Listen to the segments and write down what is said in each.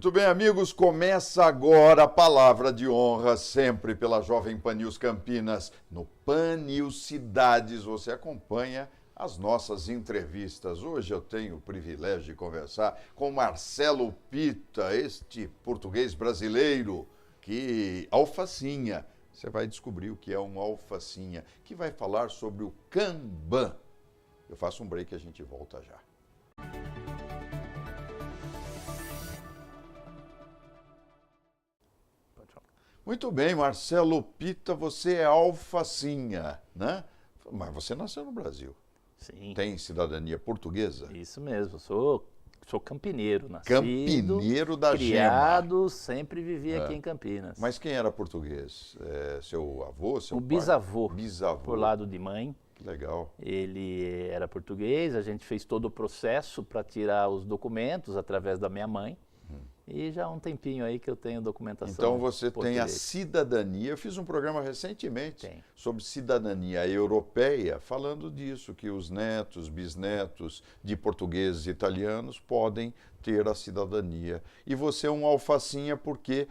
Muito bem, amigos, começa agora a Palavra de Honra, sempre pela Jovem Pan News Campinas. No Pan News Cidades, você acompanha as nossas entrevistas. Hoje eu tenho o privilégio de conversar com Marcelo Pitta, este português brasileiro, que alfacinha. Você vai descobrir o que é uma alfacinha, que vai falar sobre o Kanban. Eu faço um break e a gente volta já. Muito bem, Marcelo Pitta, você é alfacinha, né? Mas você nasceu no Brasil. Sim. Tem cidadania portuguesa? Isso mesmo, sou campineiro, nascido, Campineiro da criado, sempre vivi aqui em Campinas. Mas quem era português? Seu avô, seu o pai? bisavô, Bisavô. por lado de mãe. Que legal. Ele era português, a gente fez todo o processo para tirar os documentos através da minha mãe. E já há um tempinho aí que eu tenho documentação. Então você tem a português. cidadania. Eu fiz um programa recentemente sobre cidadania europeia, falando disso, que os netos, bisnetos de portugueses e italianos podem ter a cidadania. E você é um alfacinha porque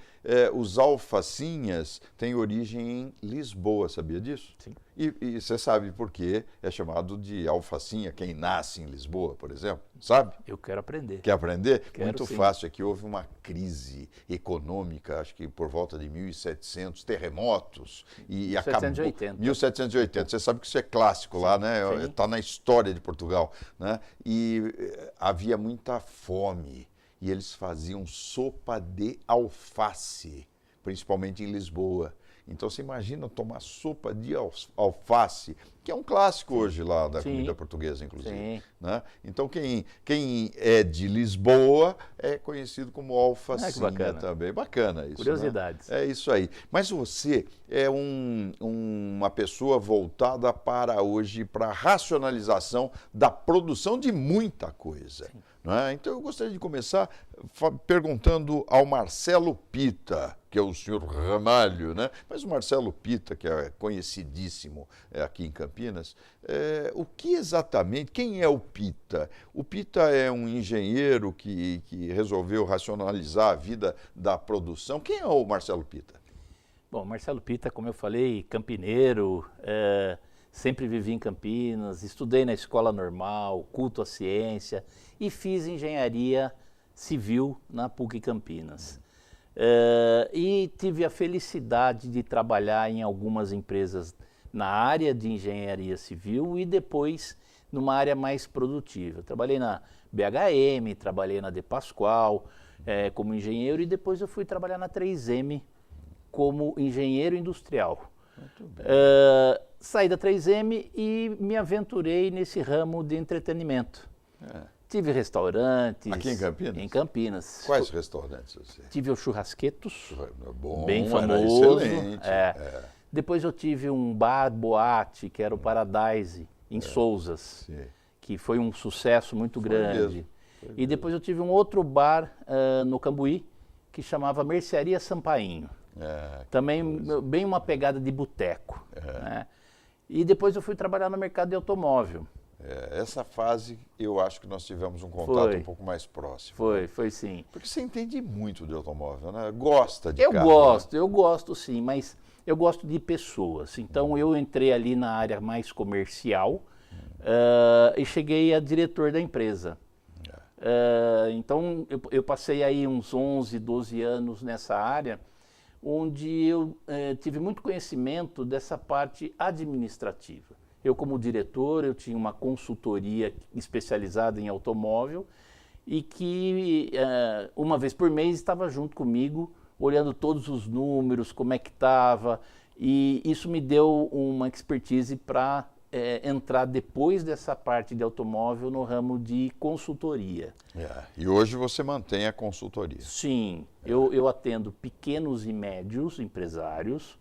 os alfacinhas têm origem em Lisboa, sabia disso? Sim. E você sabe por que é chamado de alfacinha quem nasce em Lisboa, por exemplo? Sabe? Eu quero aprender. Quer aprender? Quero, Muito sim. fácil. Aqui houve uma crise econômica, acho que por volta de 1700, terremotos. E 1780. acabou. 1780. Você sabe que isso é clássico lá, né? Está na história de Portugal, né? E havia muita fome. E eles faziam sopa de alface, principalmente em Lisboa. Então você imagina tomar sopa de alface, que é um clássico hoje lá da comida portuguesa, inclusive. Né? Então quem é de Lisboa é conhecido como alfacinha também. Bacana isso. Curiosidades. Né? É isso aí. Mas você é uma pessoa voltada para hoje, para a racionalização da produção de muita coisa. Né? Então eu gostaria de começar perguntando ao Marcelo Pitta, que é o senhor Ramalho, né? Mas o Marcelo Pitta, que é conhecidíssimo aqui em Campinas, o que exatamente, quem é o Pitta? O Pitta é um engenheiro que resolveu racionalizar a vida da produção. Quem é o Marcelo Pitta? Bom, Marcelo Pitta, como eu falei, campineiro, sempre vivi em Campinas, estudei na escola normal, culto à ciência e fiz engenharia civil na PUC Campinas. E tive a felicidade de trabalhar em algumas empresas na área de engenharia civil e depois numa área mais produtiva. Trabalhei na BHM, trabalhei na De Pascoal como engenheiro e depois eu fui trabalhar na 3M como engenheiro industrial. Muito bem. Saí da 3M e me aventurei nesse ramo de entretenimento. Tive restaurantes. Aqui em Campinas? Em Campinas. Quais restaurantes você? Tive o Churrasquetos, Bom, bem era famoso. excelente. Depois eu tive um bar boate, que era o Paradise, em Sousas, que foi um sucesso muito grande. E depois eu tive um outro bar no Cambuí, que chamava Mercearia Sampainho. Também bem uma pegada de boteco. Né? E depois eu fui trabalhar no mercado de automóvel. Essa fase eu acho que nós tivemos um contato um pouco mais próximo. Foi sim. Porque você entende muito de automóvel, né? Gosta de Eu carro. gosto, eu gosto sim, mas eu gosto de pessoas. Então eu entrei ali na área mais comercial e cheguei a diretor da empresa. Então eu passei aí uns 11, 12 anos nessa área, onde eu tive muito conhecimento dessa parte administrativa. Eu, como diretor, eu tinha uma consultoria especializada em automóvel e que, uma vez por mês, estava junto comigo, olhando todos os números, como é que estava, e isso me deu uma expertise para entrar depois dessa parte de automóvel no ramo de consultoria. E hoje você mantém a consultoria? Sim, eu atendo pequenos e médios empresários,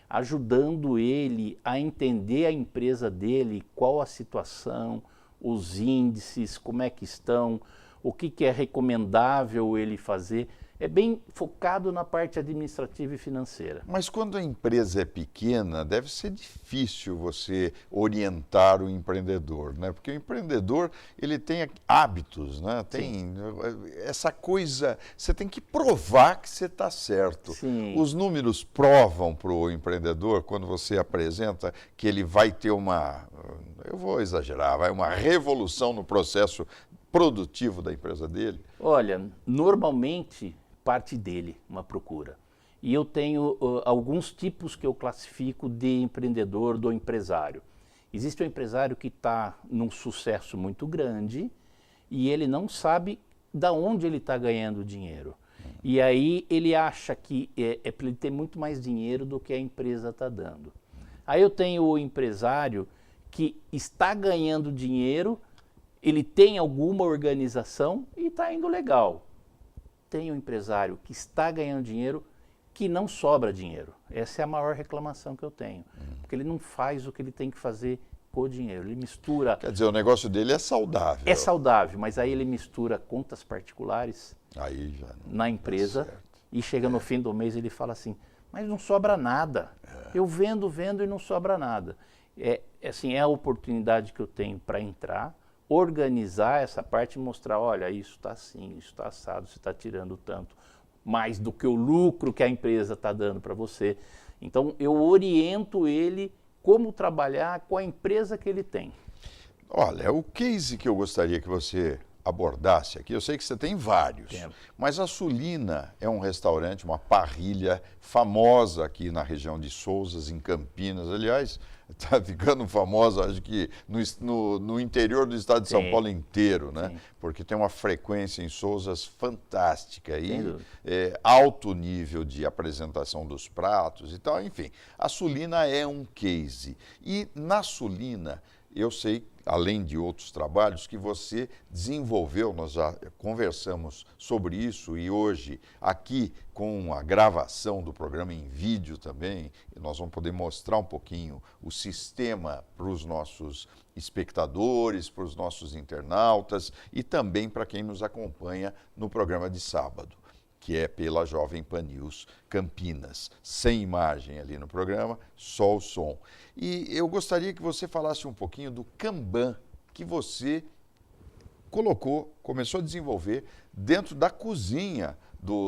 ajudando ele a entender a empresa dele, qual a situação, os índices, como é que estão, o que é recomendável ele fazer. É bem focado na parte administrativa e financeira. Mas quando a empresa é pequena, deve ser difícil você orientar o empreendedor, né? Porque o empreendedor, ele tem hábitos, né? Tem essa coisa, você tem que provar que você está certo. Sim. Os números provam para o empreendedor, quando você apresenta que ele vai ter eu vou exagerar, uma revolução no processo produtivo da empresa dele? Olha, normalmente parte dele uma procura. E eu tenho alguns tipos que eu classifico de empreendedor, do empresário. Existe um empresário que está num sucesso muito grande e ele não sabe da onde ele está ganhando dinheiro. E aí ele acha que é para ele ter muito mais dinheiro do que a empresa está dando. Aí eu tenho o empresário que está ganhando dinheiro, ele tem alguma organização e está indo legal. Tem um empresário que está ganhando dinheiro, que não sobra dinheiro. Essa é a maior reclamação que eu tenho. Porque ele não faz o que ele tem que fazer com o dinheiro. Ele mistura... Quer dizer, o negócio dele é saudável. É saudável, mas aí ele mistura contas particulares aí já na empresa e chega no fim do mês e ele fala assim, mas não sobra nada. Eu vendo e não sobra nada. É a oportunidade que eu tenho para entrar, organizar essa parte e mostrar, olha, isso está assim, isso está assado, você está tirando tanto, mais do que o lucro que a empresa está dando para você. Então, eu oriento ele como trabalhar com a empresa que ele tem. Olha, o case que eu gostaria que você abordasse aqui, eu sei que você tem vários, mas a Sulina é um restaurante, uma parrilha famosa aqui na região de Sousas, em Campinas. Aliás, está ficando famosa, acho que no interior do estado de São Paulo inteiro, né? Sim. Porque tem uma frequência em Sousas fantástica e alto nível de apresentação dos pratos e tal. Enfim, a Sulina é um case. E na Sulina, eu sei, além de outros trabalhos que você desenvolveu, nós já conversamos sobre isso e hoje aqui com a gravação do programa em vídeo também, nós vamos poder mostrar um pouquinho o sistema para os nossos espectadores, para os nossos internautas e também para quem nos acompanha no programa de sábado, que é pela Jovem Pan News Campinas, sem imagem ali no programa, só o som. E eu gostaria que você falasse um pouquinho do Kanban que você começou a desenvolver dentro da cozinha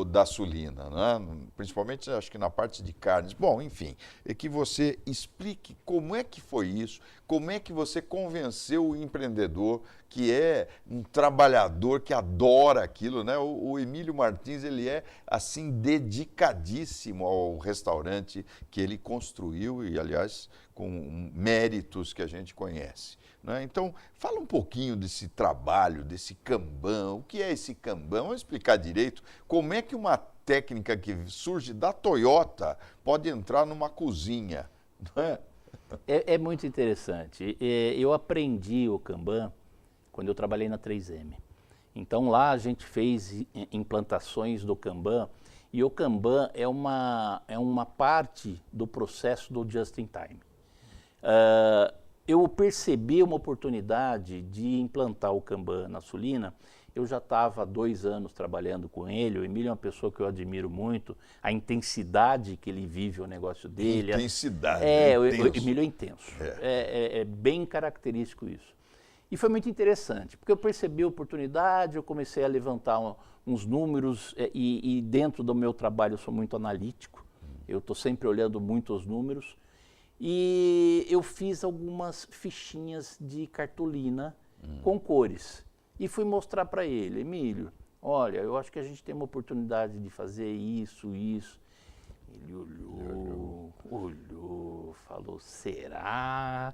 da Sulina, né? Principalmente acho que na parte de carnes. Bom, enfim, é que você explique como é que foi isso, como é que você convenceu o empreendedor que é um trabalhador que adora aquilo, né? O Emílio Martins, ele é assim dedicadíssimo ao restaurante que ele construiu e, aliás, com méritos que a gente conhece, né? Então, fala um pouquinho desse trabalho, desse Kanban. O que é esse Kanban? Vamos explicar direito como é que uma técnica que surge da Toyota pode entrar numa cozinha, não é? É muito interessante. Eu aprendi o Kanban quando eu trabalhei na 3M. Então lá a gente fez implantações do Kanban e o Kanban é uma parte do processo do Just in Time. Eu percebi uma oportunidade de implantar o Kanban na Sulina. Eu já estava há 2 anos trabalhando com ele. O Emílio é uma pessoa que eu admiro muito, a intensidade que ele vive o negócio dele. Intensidade. O Emílio é intenso. É bem característico isso. E foi muito interessante, porque eu percebi a oportunidade, eu comecei a levantar uns números e dentro do meu trabalho eu sou muito analítico. Eu estou sempre olhando muito os números. E eu fiz algumas fichinhas de cartolina com cores. E fui mostrar para ele, Emílio, olha, eu acho que a gente tem uma oportunidade de fazer isso. Ele olhou, falou, será?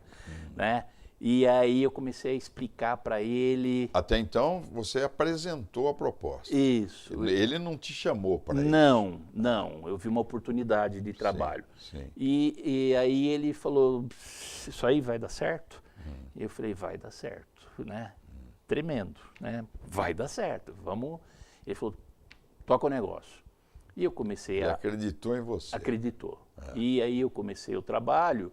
Né? E aí eu comecei a explicar para ele... Até então você apresentou a proposta. Isso. Ele não te chamou para isso? Não. Eu vi uma oportunidade de trabalho. Sim. E aí ele falou, isso aí vai dar certo? Eu falei, vai dar certo, né? Tremendo, né? Vai dar certo, vamos... Ele falou, toca o negócio. E eu comecei Ele acreditou em você. Acreditou. E aí eu comecei o trabalho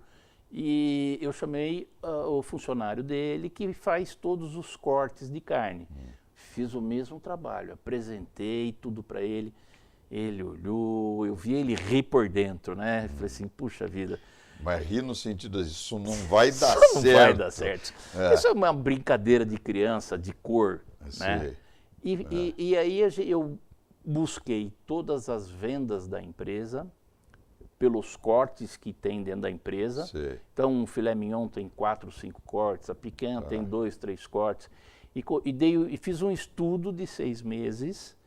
e eu chamei o funcionário dele que faz todos os cortes de carne. Fiz o mesmo trabalho, apresentei tudo para ele. Ele olhou, eu vi ele rir por dentro, né? Falei assim, puxa vida. Mas rir no sentido de isso não vai dar Isso certo. não vai dar certo. Isso é uma brincadeira de criança, de cor, né? E aí eu busquei todas as vendas da empresa, pelos cortes que tem dentro da empresa. Sei. Então, um filé mignon tem 4, 5 cortes, a picanha tem 2, 3 cortes. E fiz um estudo de 6 meses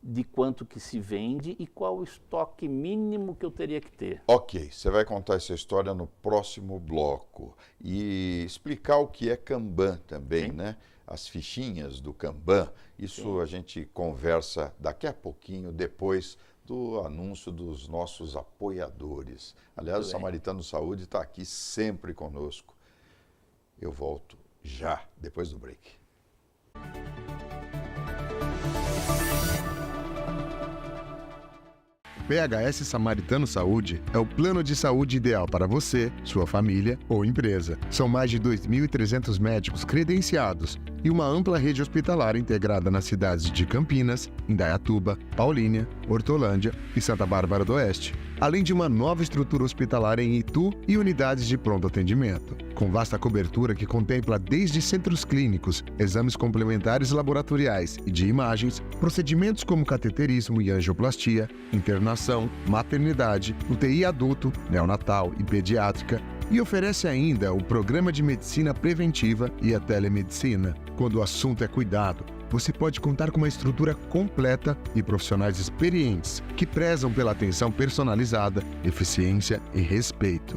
de quanto que se vende e qual o estoque mínimo que eu teria que ter. Ok, você vai contar essa história no próximo bloco e explicar o que é Kanban também, Sim. né? As fichinhas do Kanban. Isso Sim. a gente conversa daqui a pouquinho, depois do anúncio dos nossos apoiadores. Aliás, o Samaritano Saúde está aqui sempre conosco. Eu volto já, depois do break. PHS Samaritano Saúde é o plano de saúde ideal para você, sua família ou empresa. São mais de 2.300 médicos credenciados e uma ampla rede hospitalar integrada nas cidades de Campinas, Indaiatuba, Paulínia, Hortolândia e Santa Bárbara do Oeste, além de uma nova estrutura hospitalar em Itu e unidades de pronto atendimento, com vasta cobertura que contempla desde centros clínicos, exames complementares laboratoriais e de imagens, procedimentos como cateterismo e angioplastia, internação, maternidade, UTI adulto, neonatal e pediátrica, e oferece ainda o programa de medicina preventiva e a telemedicina. Quando o assunto é cuidado, você pode contar com uma estrutura completa e profissionais experientes que prezam pela atenção personalizada, eficiência e respeito.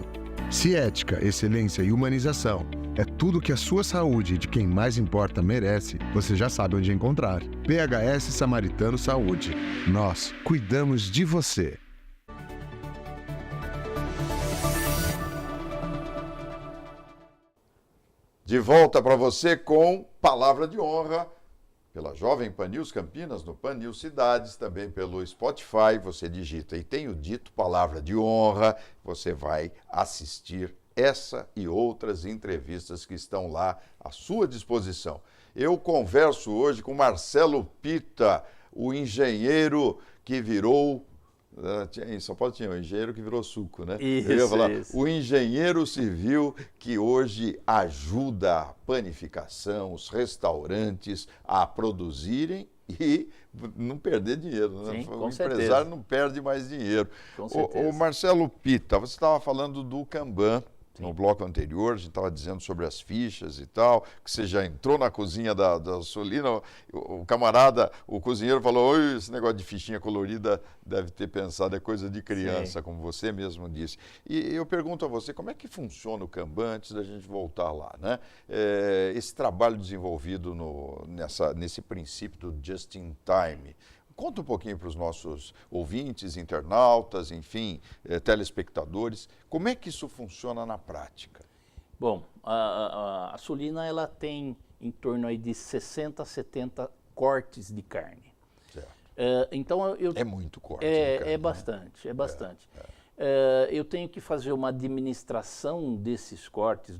Se ética, excelência e humanização é tudo que a sua saúde e de quem mais importa merece, você já sabe onde encontrar. PHS Samaritano Saúde. Nós cuidamos de você. De volta para você com Palavra de Honra, pela Jovem Pan News Campinas, no Pan News Cidades, também pelo Spotify. Você digita e tenho dito Palavra de Honra, você vai assistir essa e outras entrevistas que estão lá à sua disposição. Eu converso hoje com Marcelo Pitta, o engenheiro que virou... Em São Paulo tinha um engenheiro que virou suco, né? Isso, eu ia falar, isso. o engenheiro civil que hoje ajuda a panificação, os restaurantes a produzirem e não perder dinheiro, né? Sim, O com empresário certeza. não perde mais dinheiro. Com certeza. O Marcelo Pitta, você estava falando do Kanban. No bloco anterior, a gente estava dizendo sobre as fichas e tal, que você já entrou na cozinha da Solina, o camarada, o cozinheiro falou, oi, esse negócio de fichinha colorida deve ter pensado, é coisa de criança, como você mesmo disse. E eu pergunto a você, como é que funciona o Kanban, antes da gente voltar lá, né? Esse trabalho desenvolvido nesse princípio do just in time. Conta um pouquinho para os nossos ouvintes, internautas, enfim, telespectadores, como é que isso funciona na prática? Bom, a Solina ela tem em torno aí de 60 a 70 cortes de carne. Certo. Então É muito corte. É bastante, é bastante. Eu tenho que fazer uma administração desses cortes,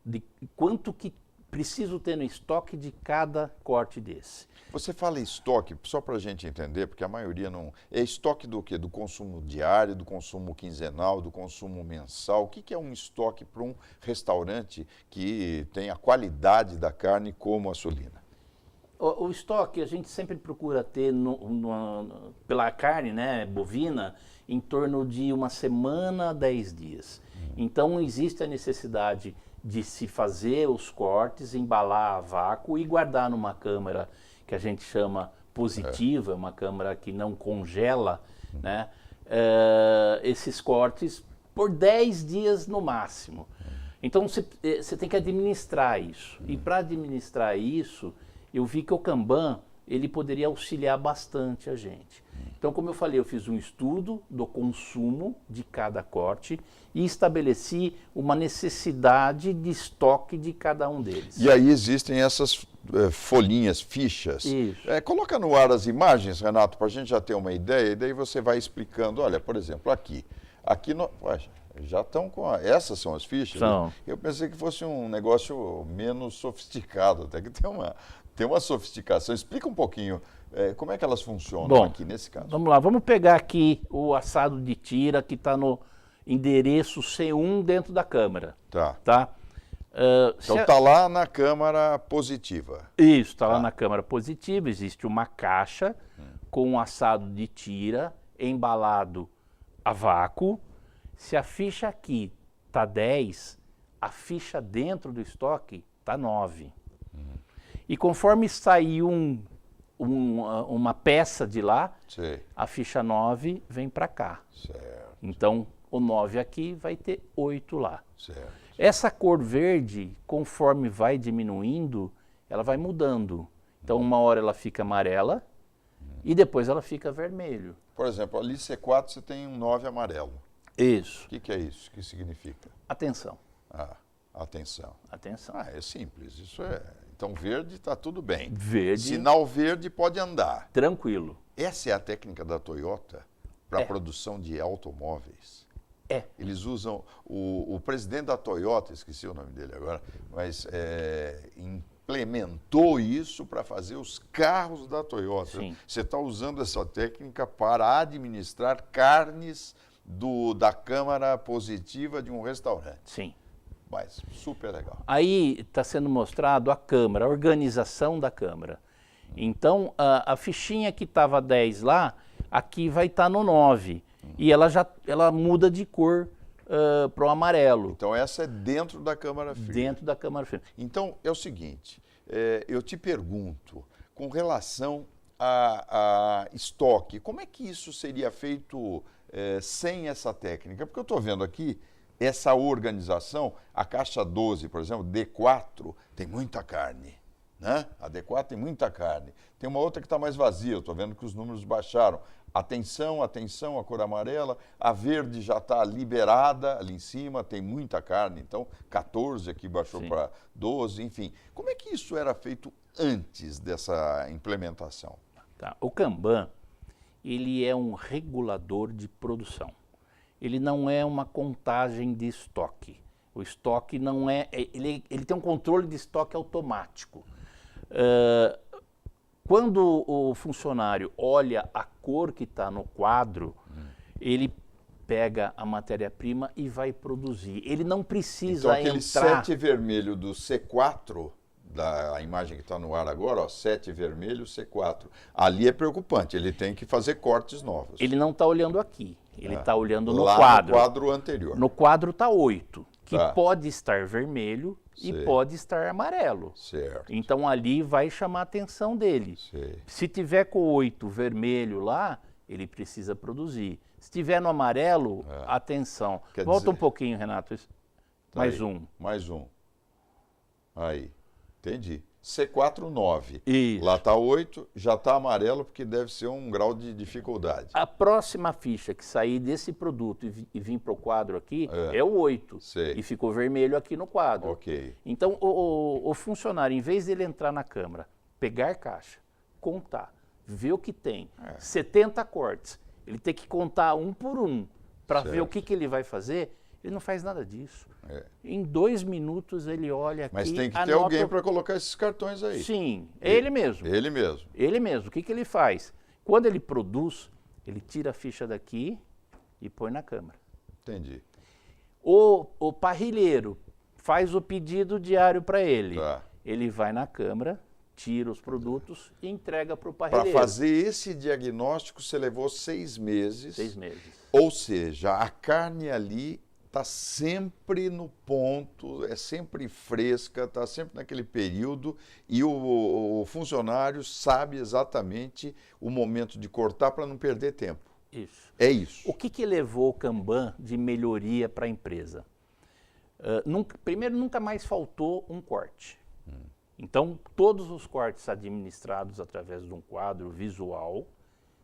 de quanto que preciso ter no estoque de cada corte desse. Você fala estoque, só para a gente entender, porque a maioria não... É estoque do quê? Do consumo diário, do consumo quinzenal, do consumo mensal? O que é um estoque para um restaurante que tem a qualidade da carne como a Solina? O estoque a gente sempre procura ter pela carne, né, bovina, em torno de uma semana a 10 dias. Então existe a necessidade de se fazer os cortes, embalar a vácuo e guardar numa câmara que a gente chama positiva, uma câmara que não congela, né, esses cortes por 10 dias no máximo. Então você tem que administrar isso. E para administrar isso, eu vi que o Kanban ele poderia auxiliar bastante a gente. Então, como eu falei, eu fiz um estudo do consumo de cada corte e estabeleci uma necessidade de estoque de cada um deles. E aí existem essas folhinhas, fichas. Isso. Coloca no ar as imagens, Renato, para a gente já ter uma ideia, e daí você vai explicando, olha, por exemplo, aqui já estão com... Essas são as fichas? São. Né? Eu pensei que fosse um negócio menos sofisticado, até que tem uma sofisticação. Explica um pouquinho Como é que elas funcionam Bom, aqui nesse caso? Vamos lá, vamos pegar aqui o assado de tira que está no endereço C1 dentro da câmara. Tá. Então está lá na câmara positiva. Isso, está lá na câmara positiva, existe uma caixa com um assado de tira embalado a vácuo. Se a ficha aqui está 10, a ficha dentro do estoque está 9. E conforme sair uma peça de lá, Sim. a ficha 9 vem para cá. Certo. Então, o 9 aqui vai ter 8 lá. Certo. Essa cor verde, conforme vai diminuindo, ela vai mudando. Então, uma hora ela fica amarela e depois ela fica vermelho. Por exemplo, ali C4 você tem um 9 amarelo. Isso. O que é isso? O que significa? Atenção. Atenção. Atenção. É simples. Isso é. Então, verde está tudo bem. Verde. Sinal verde pode andar. Tranquilo. Essa é a técnica da Toyota para a produção de automóveis. Eles usam, o presidente da Toyota, esqueci o nome dele agora, mas implementou isso para fazer os carros da Toyota. Sim. Você está usando essa técnica para administrar carnes da câmara positiva de um restaurante. Sim. Mas super legal. Aí está sendo mostrado a câmara, a organização da câmara. Então, a fichinha que estava 10 lá, aqui vai estar no 9. E ela muda de cor para o amarelo. Então essa é dentro da câmara fria. Dentro da câmara fria. Então é o seguinte, eu te pergunto, com relação a estoque, como é que isso seria feito sem essa técnica? Porque eu estou vendo aqui essa organização, a caixa 12, por exemplo, D4, tem muita carne. Né? A D4 tem muita carne. Tem uma outra que está mais vazia, eu estou vendo que os números baixaram. Atenção, atenção, a cor amarela, a verde já está liberada ali em cima, tem muita carne, então 14 aqui baixou para 12, enfim. Como é que isso era feito antes dessa implementação? Tá. O Kanban, ele é um regulador de produção. Ele não é uma contagem de estoque. O estoque não é... Ele tem um controle de estoque automático. Quando o funcionário olha a cor que está no quadro, ele pega a matéria-prima e vai produzir. Ele não precisa então, aquele entrar... 7 vermelho do C4, da imagem que está no ar agora, ó, 7 vermelho, C4, ali é preocupante, ele tem que fazer cortes novos. Ele não está olhando aqui, ele está olhando no lá quadro. No quadro anterior. No quadro está 8, que pode estar vermelho e Sei. pode estar amarelo. Certo. Então ali vai chamar a atenção dele. Sei. Se tiver com 8 vermelho lá, ele precisa produzir. Se tiver no amarelo, atenção. Volta um pouquinho, Renato. Mais um. Mais um. Aí. Entendi. C4, 9. Isso. Lá está 8, já está amarelo, porque deve ser um grau de dificuldade. A próxima ficha que sair desse produto e vir para o quadro aqui é o 8. Sei. E ficou vermelho aqui no quadro. Ok. Então, o funcionário, em vez dele entrar na câmara, pegar caixa, contar, ver o que tem, 70 cortes, ele tem que contar um por um para ver o que ele vai fazer, ele não faz nada disso. Em 2 minutos ele olha aqui... Mas tem que ter alguém para colocar esses cartões aí. Sim, ele mesmo. Ele mesmo. Ele mesmo. O que ele faz? Quando ele produz, ele tira a ficha daqui e põe na câmara. Entendi. O parrilheiro faz o pedido diário para ele. Tá. Ele vai na câmara, tira os produtos e entrega para o parrilheiro. Para fazer esse diagnóstico, você levou 6 meses. 6 meses. Ou seja, a carne ali está sempre no ponto, é sempre fresca, está sempre naquele período e o funcionário sabe exatamente o momento de cortar para não perder tempo. Isso. É isso. O que levou o Kanban de melhoria para a empresa? Primeiro, nunca mais faltou um corte. Então, todos os cortes administrados através de um quadro visual,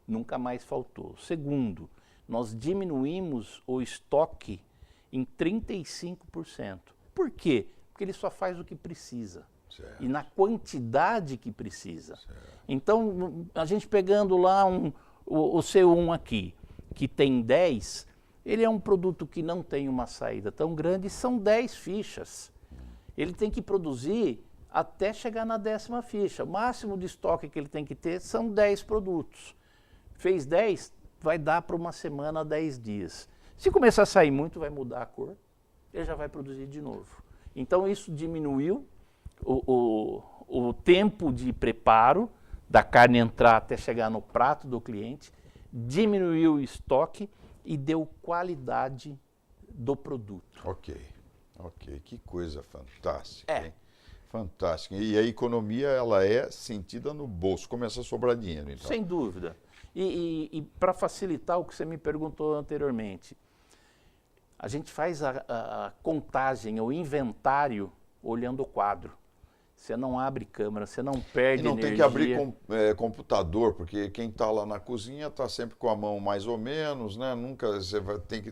nunca mais faltou. Segundo, nós diminuímos o estoque em 35%. Por quê? Porque ele só faz o que precisa. Certo. E na quantidade que precisa. Certo. Então, a gente pegando lá o C1 aqui, que tem 10, ele é um produto que não tem uma saída tão grande, são 10 fichas. Ele tem que produzir até chegar na 10ª ficha. O máximo de estoque que ele tem que ter são 10 produtos. Fez 10, vai dar para uma semana, 10 dias. Se começar a sair muito, vai mudar a cor, ele já vai produzir de novo. Então isso diminuiu o tempo de preparo da carne entrar até chegar no prato do cliente, diminuiu o estoque e deu qualidade do produto. Ok, que coisa fantástica, hein? Fantástica. E a economia, ela é sentida no bolso, começa a sobrar dinheiro, então. Sem dúvida. E para facilitar o que você me perguntou anteriormente, a gente faz a contagem, o inventário, olhando o quadro. Você não abre câmera, você não perde energia. E não tem que abrir computador, porque quem está lá na cozinha está sempre com a mão mais ou menos, né? Nunca você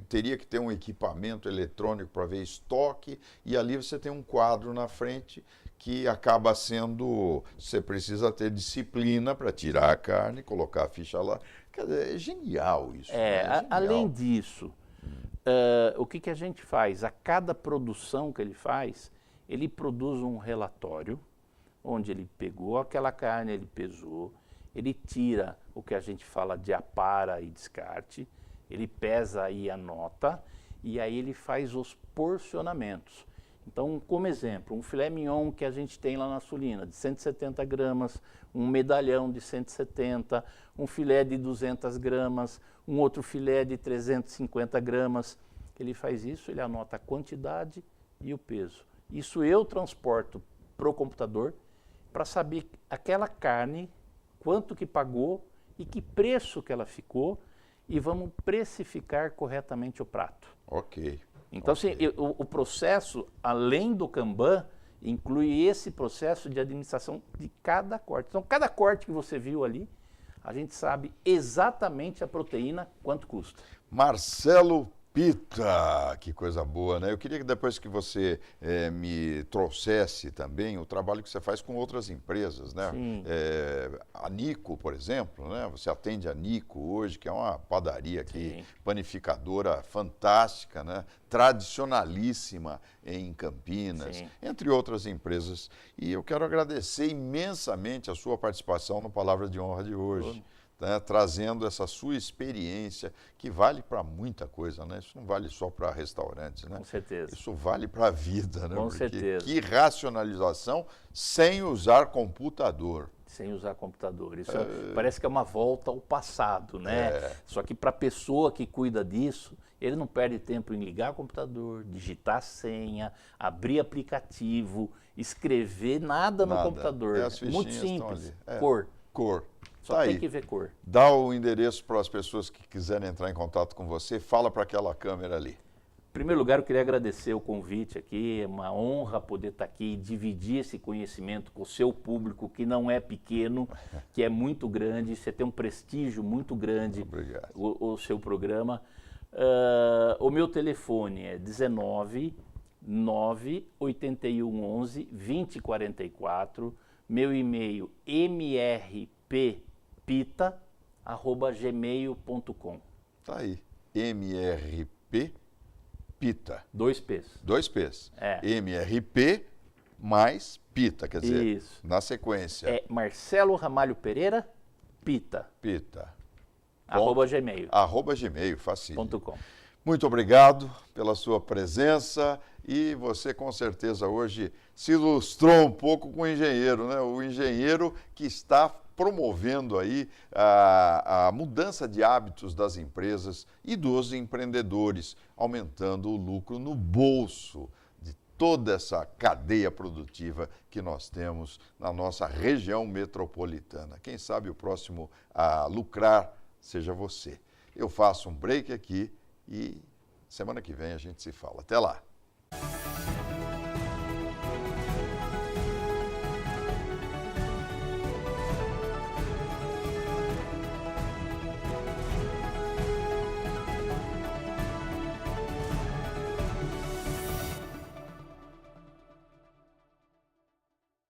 teria que ter um equipamento eletrônico para ver estoque, e ali você tem um quadro na frente que acaba sendo... Você precisa ter disciplina para tirar a carne, colocar a ficha lá. Quer dizer, é genial isso. É, né? além disso, o que a gente faz? A cada produção que ele faz, ele produz um relatório onde ele pegou aquela carne, ele pesou, ele tira o que a gente fala de apara e descarte, ele pesa aí a nota e aí ele faz os porcionamentos. Então, como exemplo, um filé mignon que a gente tem lá na Sulina, de 170 gramas, um medalhão de 170, um filé de 200 gramas, um outro filé de 350 gramas. Ele faz isso, ele anota a quantidade e o peso. Isso eu transporto para o computador para saber aquela carne, quanto que pagou e que preço que ela ficou, e vamos precificar corretamente o prato. Ok. Então, assim, o processo, além do Kanban, inclui esse processo de administração de cada corte. Então, cada corte que você viu ali, a gente sabe exatamente a proteína, quanto custa. Marcelo Pita, que coisa boa, né? Eu queria que depois que você me trouxesse também o trabalho que você faz com outras empresas, né? A Nico, por exemplo, né? Você atende a Nico hoje, que é uma padaria aqui, sim, panificadora fantástica, né? Tradicionalíssima em Campinas, sim, entre outras empresas. E eu quero agradecer imensamente a sua participação no Palavra de Honra de hoje. Né, trazendo essa sua experiência, que vale para muita coisa, né? Isso não vale só para restaurantes, né? Com certeza. Isso vale para a vida, né? Com Porque certeza. Que racionalização sem usar computador. Sem usar computador. Isso parece que é uma volta ao passado, né? Só que para a pessoa que cuida disso, ele não perde tempo em ligar o computador, digitar a senha, abrir aplicativo, escrever nada no computador. Muito simples. Cor. Só tá tem aí. Que ver cor. Dá o endereço para as pessoas que quiserem entrar em contato com você. Fala para aquela câmera ali. Em primeiro lugar, eu queria agradecer o convite aqui. É uma honra poder estar aqui e dividir esse conhecimento com o seu público, que não é pequeno, que é muito grande. Você tem um prestígio muito grande. Obrigado. O seu programa. O meu telefone é 19 981 11 2044. Meu e-mail mrppita@gmail.com. Tá aí. MRP Pita. 2 P's. 2 P's. É. MRP mais Pita, quer dizer, isso, na sequência. É Marcelo Ramalho Pereira Pita. Pita. @gmail. @gmail, facinho. .com. Muito obrigado pela sua presença, e você com certeza hoje se ilustrou um pouco com o engenheiro, né? O engenheiro que está promovendo aí a mudança de hábitos das empresas e dos empreendedores, aumentando o lucro no bolso de toda essa cadeia produtiva que nós temos na nossa região metropolitana. Quem sabe o próximo a lucrar seja você. Eu faço um break aqui e semana que vem a gente se fala. Até lá!